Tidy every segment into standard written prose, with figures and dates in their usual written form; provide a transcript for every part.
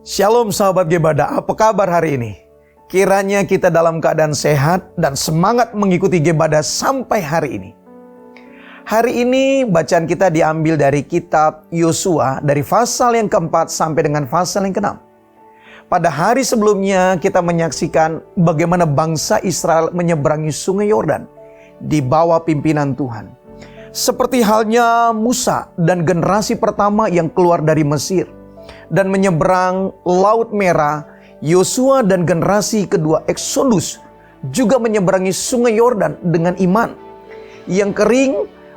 Shalom sahabat Gebada, apa kabar hari ini? Kiranya kita dalam keadaan sehat dan semangat mengikuti Gebada sampai hari ini. Hari ini bacaan kita diambil dari kitab Yosua dari pasal yang keempat sampai dengan pasal yang keenam. Pada hari sebelumnya kita menyaksikan bagaimana bangsa Israel menyeberangi sungai Yordan di bawah pimpinan Tuhan. Seperti halnya Musa dan generasi pertama yang keluar dari Mesir dan menyeberang Laut Merah, Yosua dan generasi kedua Exodus juga menyeberangi sungai Yordan dengan iman. Yang kering,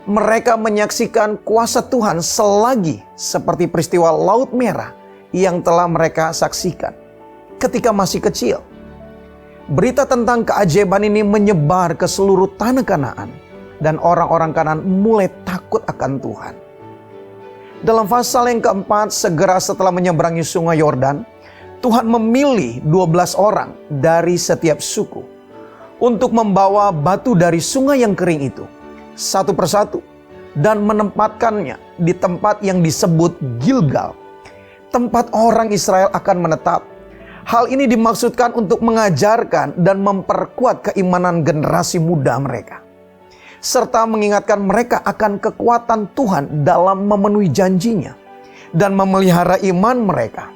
mereka menyaksikan kuasa Tuhan selagi seperti peristiwa Laut Merah yang telah mereka saksikan ketika masih kecil. Berita tentang keajaiban ini menyebar ke seluruh tanah Kanaan dan orang-orang Kanaan mulai takut akan Tuhan. Dalam pasal yang keempat, segera setelah menyeberangi sungai Yordan, Tuhan memilih 12 orang dari setiap suku untuk membawa batu dari sungai yang kering itu satu persatu dan menempatkannya di tempat yang disebut Gilgal, tempat orang Israel akan menetap. Hal ini dimaksudkan untuk mengajarkan dan memperkuat keimanan generasi muda mereka, serta mengingatkan mereka akan kekuatan Tuhan dalam memenuhi janjinya dan memelihara iman mereka.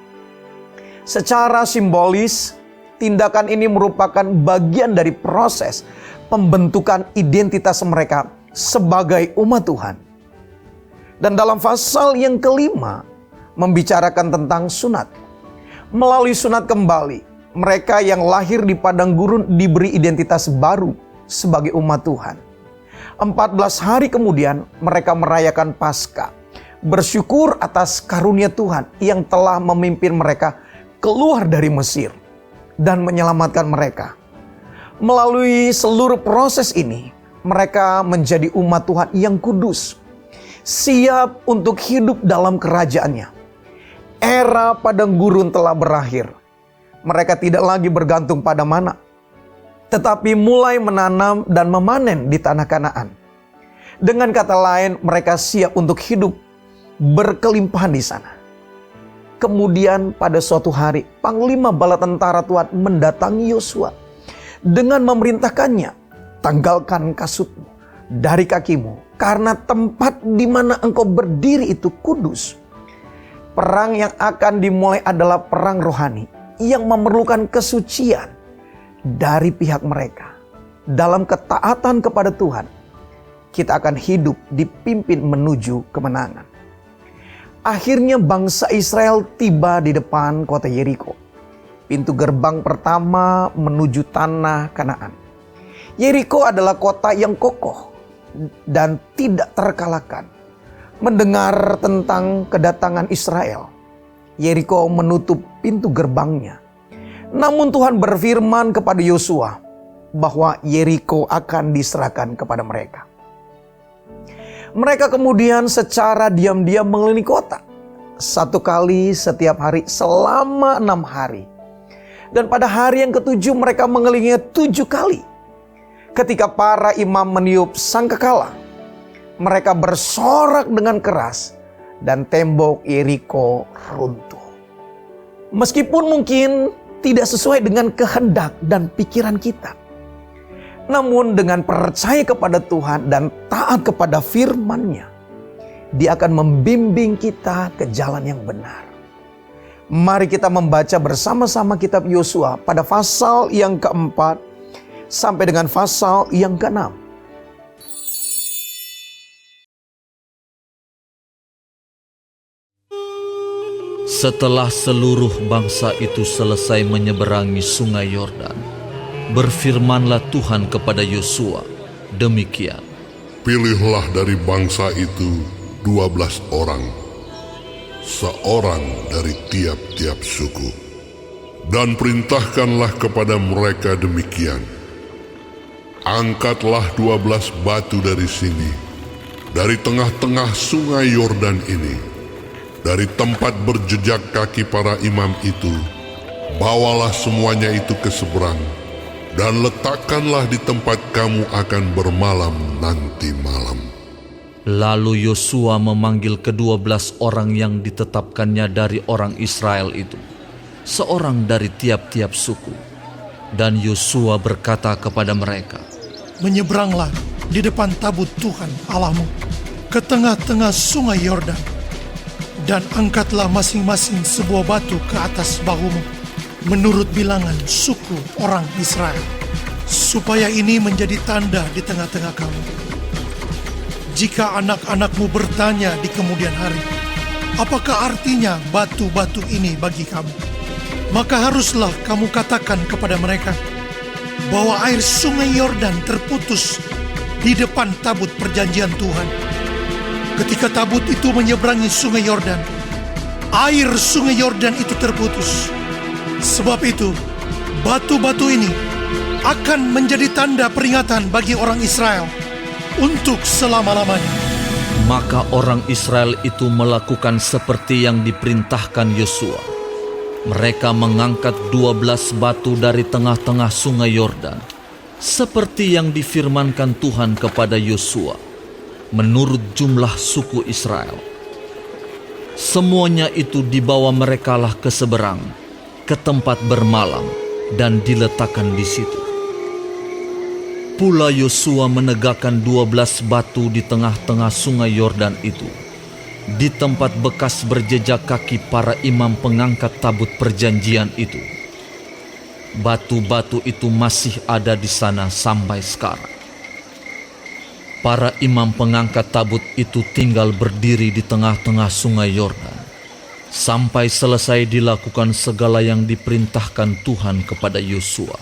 Secara simbolis, tindakan ini merupakan bagian dari proses pembentukan identitas mereka sebagai umat Tuhan. Dan dalam pasal yang kelima, membicarakan tentang sunat. Melalui sunat kembali, mereka yang lahir di padang gurun diberi identitas baru sebagai umat Tuhan. 14 hari kemudian mereka merayakan Paskah, bersyukur atas karunia Tuhan yang telah memimpin mereka keluar dari Mesir dan menyelamatkan mereka. Melalui seluruh proses ini, mereka menjadi umat Tuhan yang kudus, siap untuk hidup dalam kerajaannya. Era padang gurun telah berakhir. Mereka tidak lagi bergantung pada mana, tetapi mulai menanam dan memanen di tanah Kanaan. Dengan kata lain, mereka siap untuk hidup berkelimpahan di sana. Kemudian pada suatu hari, Panglima Bala Tentara Tuhan mendatangi Yosua dengan memerintahkannya, "Tanggalkan kasutmu dari kakimu, karena tempat di mana engkau berdiri itu kudus." Perang yang akan dimulai adalah perang rohani yang memerlukan kesucian dari pihak mereka. Dalam ketaatan kepada Tuhan, kita akan hidup dipimpin menuju kemenangan. Akhirnya bangsa Israel tiba di depan kota Yeriko, pintu gerbang pertama menuju tanah Kanaan. Yeriko adalah kota yang kokoh dan tidak terkalahkan. Mendengar tentang kedatangan Israel, Yeriko menutup pintu gerbangnya. Namun Tuhan berfirman kepada Yosua bahwa Yeriko akan diserahkan kepada mereka. Mereka kemudian secara diam-diam mengelilingi kota, satu kali setiap hari selama 6 hari. Dan pada hari yang ketujuh mereka mengelilinginya 7 kali. Ketika para imam meniup sangkakala, mereka bersorak dengan keras dan tembok Yeriko runtuh. Meskipun mungkin tidak sesuai dengan kehendak dan pikiran kita, namun dengan percaya kepada Tuhan dan taat kepada firman-Nya, Dia akan membimbing kita ke jalan yang benar. Mari kita membaca bersama-sama kitab Yosua pada pasal yang keempat sampai dengan pasal yang keenam. Setelah seluruh bangsa itu selesai menyeberangi sungai Yordan, berfirmanlah Tuhan kepada Yosua, demikian. Pilihlah dari bangsa itu 12 orang, seorang dari tiap-tiap suku. Dan perintahkanlah kepada mereka demikian. Angkatlah 12 batu dari sini, dari tengah-tengah sungai Yordan ini, dari tempat berjejak kaki para imam itu. Bawalah semuanya itu ke seberang, dan letakkanlah di tempat kamu akan bermalam nanti malam. Lalu Yosua memanggil ke-12 orang yang ditetapkannya dari orang Israel itu, seorang dari tiap-tiap suku. Dan Yosua berkata kepada mereka, menyeberanglah di depan tabut Tuhan Allahmu ke tengah-tengah sungai Yordan, dan angkatlah masing-masing sebuah batu ke atas bahumu menurut bilangan suku orang Israel, supaya ini menjadi tanda di tengah-tengah kamu. Jika anak-anakmu bertanya di kemudian hari, apakah artinya batu-batu ini bagi kamu? Maka haruslah kamu katakan kepada mereka bahwa air sungai Yordan terputus di depan tabut perjanjian Tuhan. Ketika tabut itu menyeberangi sungai Yordan, air sungai Yordan itu terputus. Sebab itu, batu-batu ini akan menjadi tanda peringatan bagi orang Israel untuk selama-lamanya. Maka orang Israel itu melakukan seperti yang diperintahkan Yosua. Mereka mengangkat 12 batu dari tengah-tengah sungai Yordan, seperti yang difirmankan Tuhan kepada Yosua, menurut jumlah suku Israel. Semuanya itu dibawa merekalah ke seberang, ke tempat bermalam, dan diletakkan di situ. Pula Yosua menegakkan 12 batu di tengah-tengah sungai Yordan itu, di tempat bekas berjejak kaki para imam pengangkat tabut perjanjian itu. Batu-batu itu masih ada di sana sampai sekarang. Para imam pengangkat tabut itu tinggal berdiri di tengah-tengah sungai Yordan, sampai selesai dilakukan segala yang diperintahkan Tuhan kepada Yosua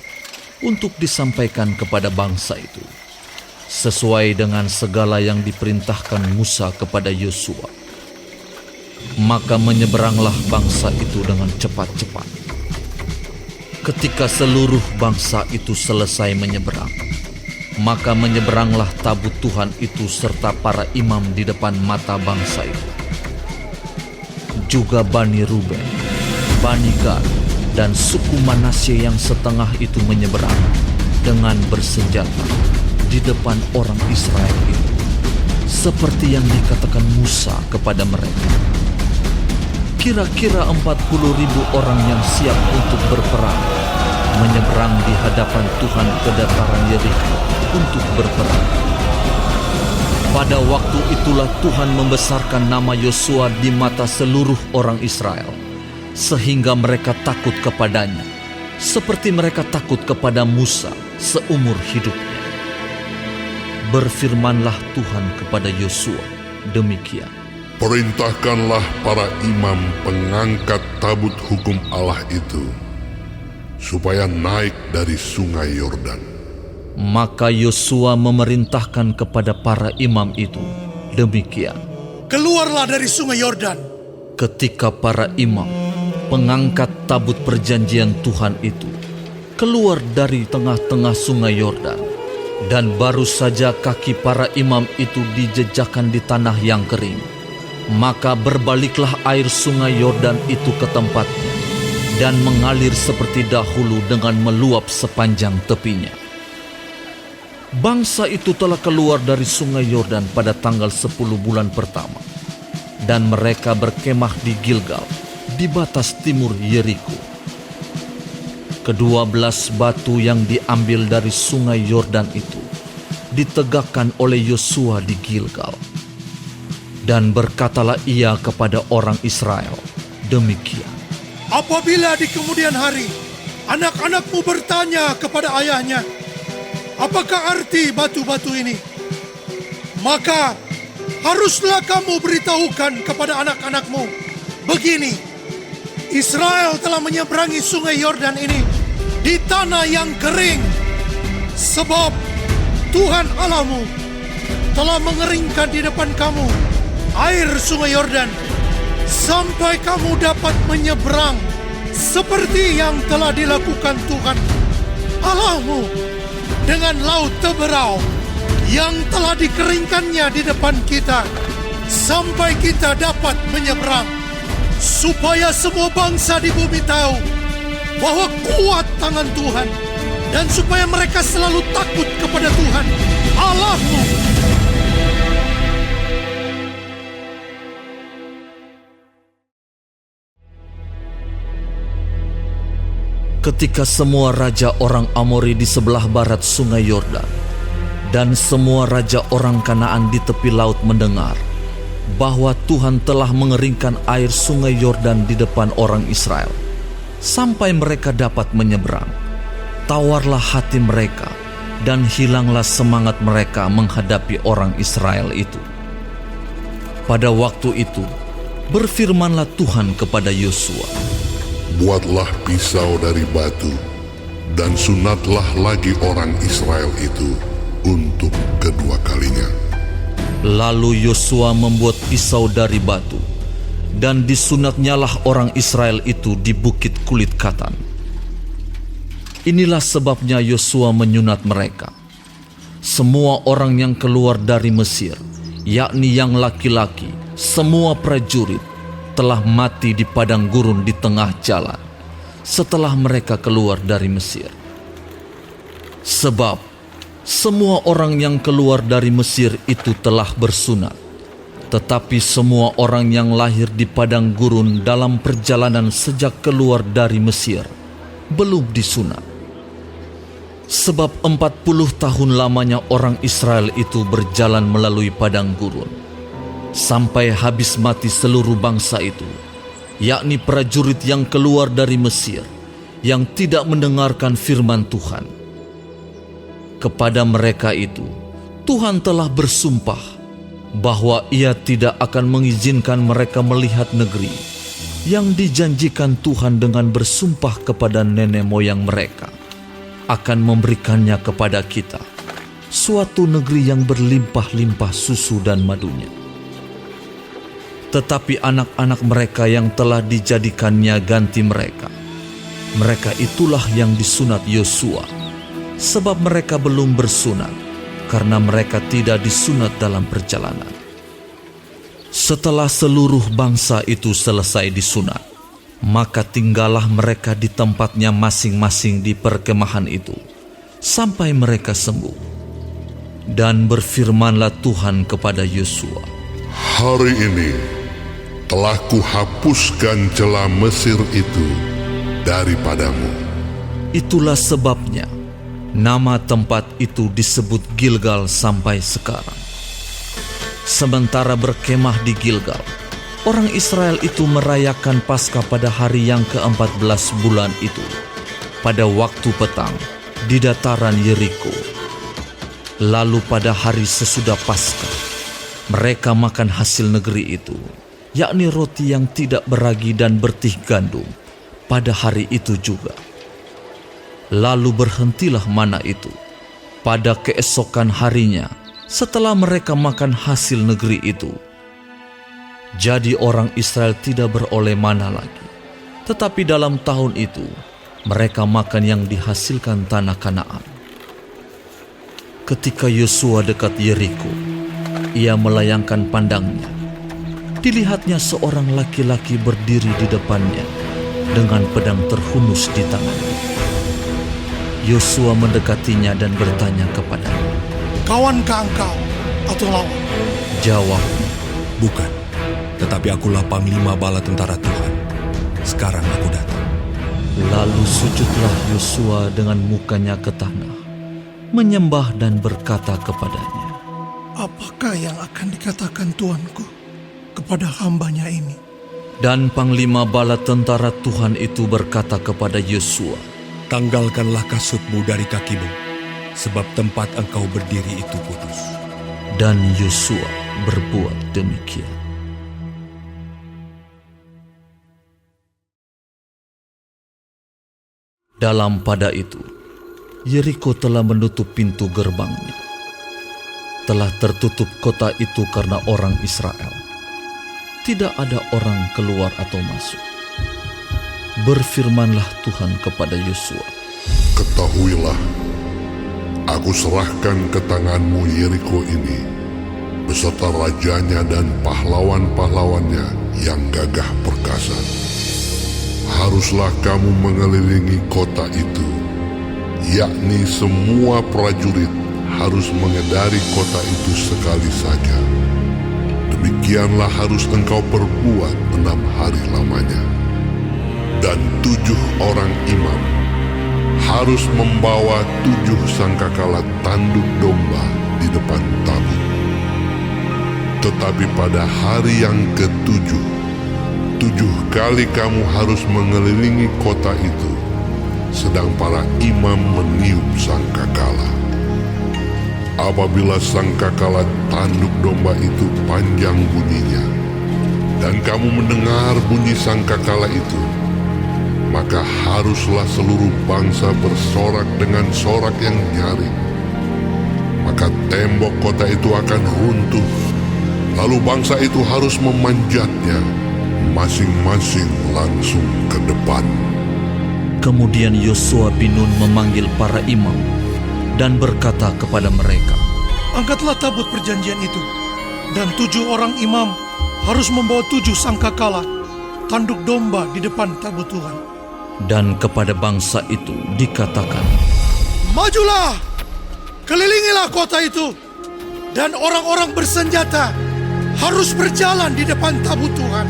untuk disampaikan kepada bangsa itu, sesuai dengan segala yang diperintahkan Musa kepada Yosua. Maka menyeberanglah bangsa itu dengan cepat-cepat. Ketika seluruh bangsa itu selesai menyeberang, maka menyeberanglah tabut Tuhan itu serta para imam di depan mata bangsa itu. Juga Bani Ruben, Bani Gad, dan suku Manasye yang setengah itu menyeberang dengan bersenjata di depan orang Israel itu, seperti yang dikatakan Musa kepada mereka. Kira-kira 40.000 orang yang siap untuk berperang menyeberang di hadapan Tuhan ke dataran Yeriko untuk berperang. Pada waktu itulah Tuhan membesarkan nama Yosua di mata seluruh orang Israel, sehingga mereka takut kepadanya, seperti mereka takut kepada Musa seumur hidupnya. Berfirmanlah Tuhan kepada Yosua demikian, Perintahkanlah para imam pengangkat tabut hukum Allah itu, supaya naik dari sungai Yordan. Maka Yosua memerintahkan kepada para imam itu demikian, Keluarlah dari sungai Yordan. ketika para imam pengangkat tabut perjanjian Tuhan itu keluar dari tengah-tengah sungai Yordan, dan baru saja kaki para imam itu dijejakkan di tanah yang kering, maka berbaliklah air sungai Yordan itu ke tempatnya dan mengalir seperti dahulu dengan meluap sepanjang tepinya. Bangsa itu telah keluar dari sungai Yordan pada tanggal 10 bulan pertama, dan mereka berkemah di Gilgal, di batas timur Yeriko. Ke-12 batu yang diambil dari sungai Yordan itu ditegakkan oleh Yosua di Gilgal. Dan berkatalah ia kepada orang Israel demikian, Apabila di kemudian hari anak-anakmu bertanya kepada ayahnya, apakah arti batu-batu ini? Maka haruslah kamu beritahukan kepada anak-anakmu, begini, Israel telah menyeberangi sungai Yordan ini di tanah yang kering, sebab Tuhan Allahmu telah mengeringkan di depan kamu air sungai Yordan, sampai kamu dapat menyeberang seperti yang telah dilakukan Tuhan Allahmu dengan laut Teberau yang telah dikeringkannya di depan kita, sampai kita dapat menyeberang, supaya semua bangsa di bumi tahu bahwa kuat tangan Tuhan, dan supaya mereka selalu takut kepada Tuhan Allahmu. Ketika semua raja orang Amori di sebelah barat sungai Yordan dan semua raja orang Kanaan di tepi laut mendengar bahwa Tuhan telah mengeringkan air sungai Yordan di depan orang Israel, sampai mereka dapat menyeberang, tawarlah hati mereka dan hilanglah semangat mereka menghadapi orang Israel itu. Pada waktu itu, berfirmanlah Tuhan kepada Yosua, Buatlah pisau dari batu, dan sunatlah lagi orang Israel itu untuk kedua kalinya. Lalu Yosua membuat pisau dari batu, dan disunatnyalah orang Israel itu di bukit kulit katan. Inilah sebabnya Yosua menyunat mereka. Semua orang yang keluar dari Mesir, yakni yang laki-laki, semua prajurit, telah mati di padang gurun di tengah jalan setelah mereka keluar dari Mesir. Sebab semua orang yang keluar dari Mesir itu telah bersunat, tetapi semua orang yang lahir di padang gurun dalam perjalanan sejak keluar dari Mesir belum disunat. Sebab 40 tahun lamanya orang Israel itu berjalan melalui padang gurun, sampai habis mati seluruh bangsa itu, yakni prajurit yang keluar dari Mesir, yang tidak mendengarkan firman Tuhan. Kepada mereka itu, Tuhan telah bersumpah bahwa Ia tidak akan mengizinkan mereka melihat negeri yang dijanjikan Tuhan dengan bersumpah kepada nenek moyang mereka, akan memberikannya kepada kita, suatu negeri yang berlimpah-limpah susu dan madunya. Tetapi anak-anak mereka yang telah dijadikannya ganti mereka, mereka itulah yang disunat Yosua, sebab mereka belum bersunat, karena mereka tidak disunat dalam perjalanan. Setelah seluruh bangsa itu selesai disunat, maka tinggallah mereka di tempatnya masing-masing di perkemahan itu, sampai mereka sembuh. Dan berfirmanlah Tuhan kepada Yosua, Hari ini telah kuhapuskan celah Mesir itu daripadamu. Itulah sebabnya nama tempat itu disebut Gilgal sampai sekarang. Sementara berkemah di Gilgal, orang Israel itu merayakan Paskah pada hari yang ke-14 bulan itu, pada waktu petang di dataran Yeriko. Lalu pada hari sesudah Paskah, mereka makan hasil negeri itu, yakni roti yang tidak beragi dan bertih gandum, pada hari itu juga. Lalu berhentilah mana itu. Pada keesokan harinya, setelah mereka makan hasil negeri itu, jadi orang Israel tidak beroleh mana lagi. Tetapi dalam tahun itu, mereka makan yang dihasilkan tanah Kanaan. Ketika Yosua dekat Yeriko, ia melayangkan pandangnya. Dilihatnya seorang laki-laki berdiri di depannya dengan pedang terhunus di tangannya. Yosua mendekatinya dan bertanya kepadanya, Kawankah engkau atau lawan? Jawabnya, Bukan, tetapi akulah panglima bala tentara Tuhan. Sekarang aku datang. Lalu sujudlah Yosua dengan mukanya ke tanah, menyembah dan berkata kepadanya, Apakah yang akan dikatakan Tuanku kepada hambanya ini? Dan panglima bala tentara Tuhan itu berkata kepada Yosua, Tanggalkanlah kasutmu dari kakimu, sebab tempat engkau berdiri itu putus. dan Yosua berbuat demikian. Dalam pada itu, Yeriko telah menutup pintu gerbangnya. Telah tertutup kota itu karena orang Israel. Tidak ada orang keluar atau masuk. Berfirmanlah Tuhan kepada Yosua, Ketahuilah, aku serahkan ke tanganmu Yeriko ini, beserta rajanya dan pahlawan-pahlawannya yang gagah perkasa. Haruslah kamu mengelilingi kota itu, yakni semua prajurit harus mengedari kota itu sekali saja. Demikianlah harus engkau perbuat 6 hari lamanya. Dan 7 orang imam harus membawa 7 sangkakala tanduk domba di depan tabut. Tetapi pada hari yang ke-7, 7 kali kamu harus mengelilingi kota itu, sedang para imam meniup sangkakala. Apabila sangkakala tanduk domba itu panjang bunyinya, dan kamu mendengar bunyi sangkakala itu, maka haruslah seluruh bangsa bersorak dengan sorak yang nyaring. Maka tembok kota itu akan runtuh, lalu bangsa itu harus memanjatnya, masing-masing langsung ke depan. Kemudian Yosua bin Nun memanggil para imam dan berkata kepada mereka, Angkatlah tabut perjanjian itu, dan 7 orang imam harus membawa 7 sangkakala tanduk domba di depan tabut Tuhan. dan kepada bangsa itu dikatakan, Majulah, kelilingilah kota itu, dan orang-orang bersenjata harus berjalan di depan tabut Tuhan.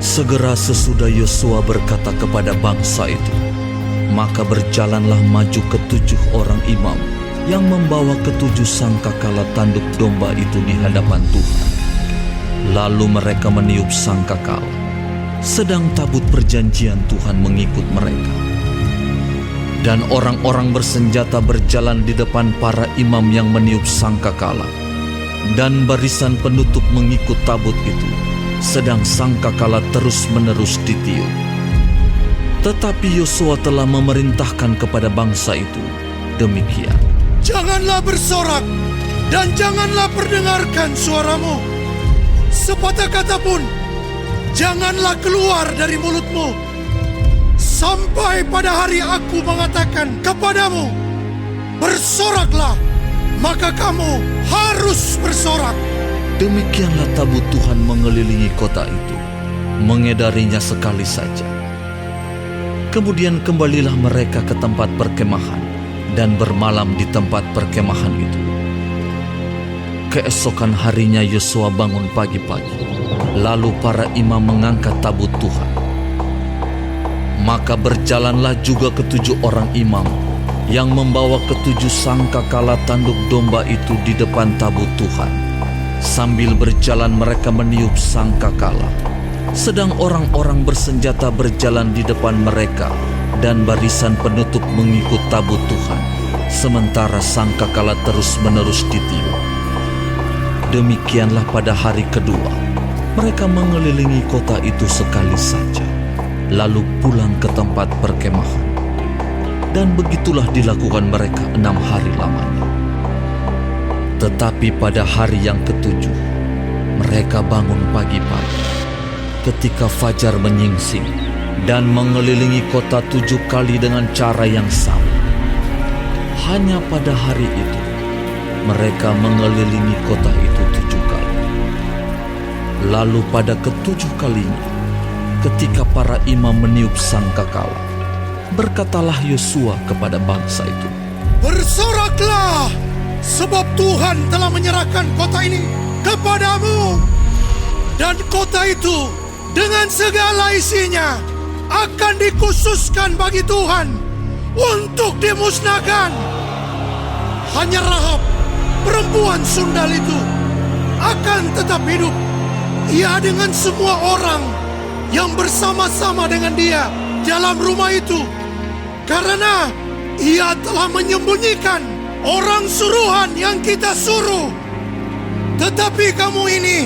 segera sesudah Yosua berkata kepada bangsa itu, maka berjalanlah maju ke-7 orang imam yang membawa ke-7 sangkakala tanduk domba itu di hadapan Tuhan. Lalu mereka meniup sangkakala, sedang tabut perjanjian Tuhan mengikut mereka. Dan orang-orang bersenjata berjalan di depan para imam yang meniup sangkakala, dan barisan penutup mengikut tabut itu, sedang sangkakala terus-menerus ditiup. Tetapi Yosua telah memerintahkan kepada bangsa itu demikian, Janganlah bersorak, dan janganlah perdengarkan suaramu. Sepatah kata pun janganlah keluar dari mulutmu, sampai pada hari aku mengatakan kepadamu, bersoraklah, maka kamu harus bersorak. Demikianlah tabut Tuhan mengelilingi kota itu, mengedarinya sekali saja. Kemudian kembalilah mereka ke tempat perkemahan dan bermalam di tempat perkemahan itu. Keesokan harinya Yosua bangun pagi-pagi, lalu para imam mengangkat tabut Tuhan. Maka berjalanlah juga ke-7 orang imam yang membawa ke-7 sangkakala tanduk domba itu di depan tabut Tuhan. Sambil berjalan mereka meniup sangkakala, sedang orang-orang bersenjata berjalan di depan mereka, dan barisan penutup mengikut tabut Tuhan, sementara sangkakala terus-menerus ditiup. Demikianlah pada hari kedua, mereka mengelilingi kota itu sekali saja, lalu pulang ke tempat perkemahan. Dan begitulah dilakukan mereka 6 hari lamanya. Tetapi pada hari yang ke-7, mereka bangun pagi-pagi, ketika fajar menyingsing, dan mengelilingi kota 7 kali dengan cara yang sama. Hanya pada hari itu, mereka mengelilingi kota itu 7 kali. Lalu pada ke-7 kalinya, ketika para imam meniup sangkakala, berkatalah Yosua kepada bangsa itu, Bersoraklah, sebab Tuhan telah menyerahkan kota ini kepadamu. Dan kota itu dengan segala isinya akan dikhususkan bagi Tuhan untuk dimusnahkan. Hanya Rahab, perempuan sundal itu, akan tetap hidup. Ia dengan semua orang yang bersama-sama dengan dia dalam rumah itu, karena ia telah menyembunyikan orang suruhan yang kita suruh. Tetapi kamu ini,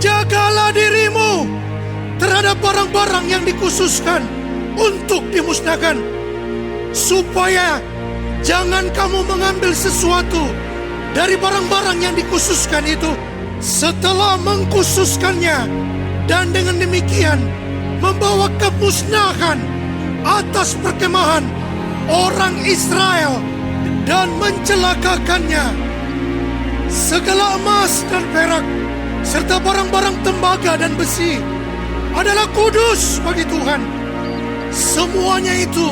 jagalah dirimu terhadap barang-barang yang dikhususkan untuk dimusnahkan, supaya jangan kamu mengambil sesuatu dari barang-barang yang dikhususkan itu setelah mengkhususkannya, dan dengan demikian membawa kemusnahan atas perkemahan orang Israel dan mencelakakannya. Segala emas dan perak serta barang-barang tembaga dan besi adalah kudus bagi Tuhan. Semuanya itu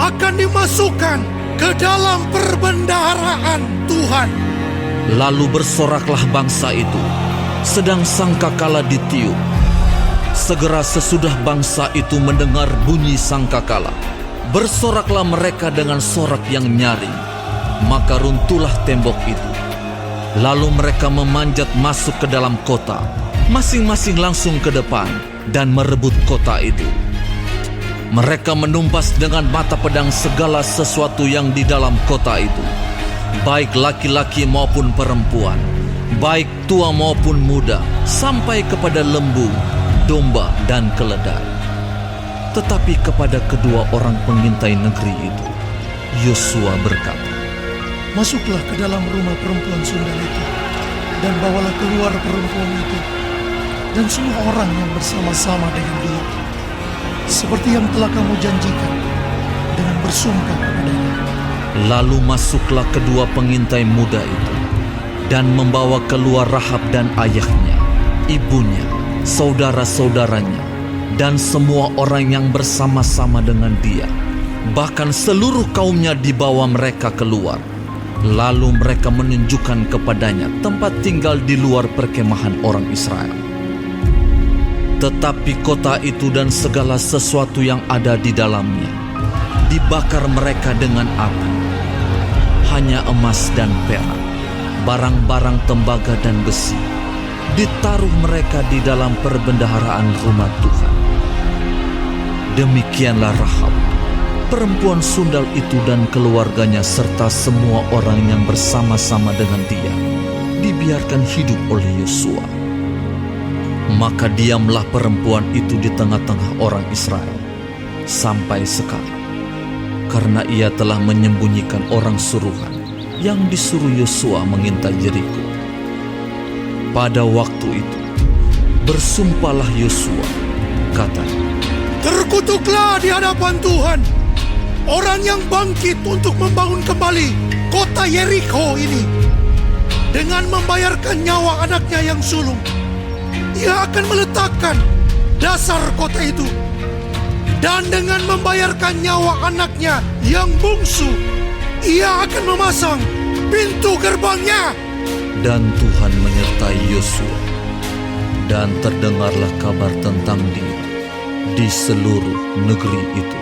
akan dimasukkan ke dalam perbendaharaan Tuhan. lalu bersoraklah bangsa itu, sedang sangkakala ditiup. Segera sesudah bangsa itu mendengar bunyi sangkakala, Bersoraklah mereka dengan sorak yang nyaring, maka runtuhlah tembok itu. Lalu mereka memanjat masuk ke dalam kota, masing-masing langsung ke depan dan merebut kota itu. Mereka menumpas dengan mata pedang segala sesuatu yang di dalam kota itu, baik laki-laki maupun perempuan, baik tua maupun muda, sampai kepada lembu, domba, dan keledai. Tetapi kepada kedua orang pengintai negeri itu, Yosua berkata, Masuklah ke dalam rumah perempuan sundal itu, dan bawalah keluar perempuan itu, dan semua orang yang bersama-sama dengan dia, seperti yang telah kamu janjikan, dengan bersumpah kepadanya. Lalu masuklah kedua pengintai muda itu, dan membawa keluar Rahab dan ayahnya, ibunya, saudara-saudaranya, dan semua orang yang bersama-sama dengan dia. Bahkan seluruh kaumnya dibawa mereka keluar. Lalu mereka menunjukkan kepadanya tempat tinggal di luar perkemahan orang Israel. Tetapi kota itu dan segala sesuatu yang ada di dalamnya dibakar mereka dengan api. Hanya emas dan perak, barang-barang tembaga dan besi, ditaruh mereka di dalam perbendaharaan rumah Tuhan. Demikianlah Rahab, perempuan sundal itu dan keluarganya serta semua orang yang bersama-sama dengan dia dibiarkan hidup oleh Yosua. Maka diamlah perempuan itu di tengah-tengah orang Israel sampai sekarang, karena ia telah menyembunyikan orang suruhan yang disuruh Yosua mengintai Yeriko. Pada waktu itu bersumpahlah Yosua, katanya, Terkutuklah di hadapan Tuhan orang yang bangkit untuk membangun kembali kota Yeriko ini, dengan membayarkan nyawa anaknya yang sulung. Ia akan meletakkan dasar kota itu, dan dengan membayarkan nyawa anaknya yang bungsu, ia akan memasang pintu gerbangnya. Dan Tuhan menyertai Yosua, dan terdengarlah kabar tentang dia di seluruh negeri itu.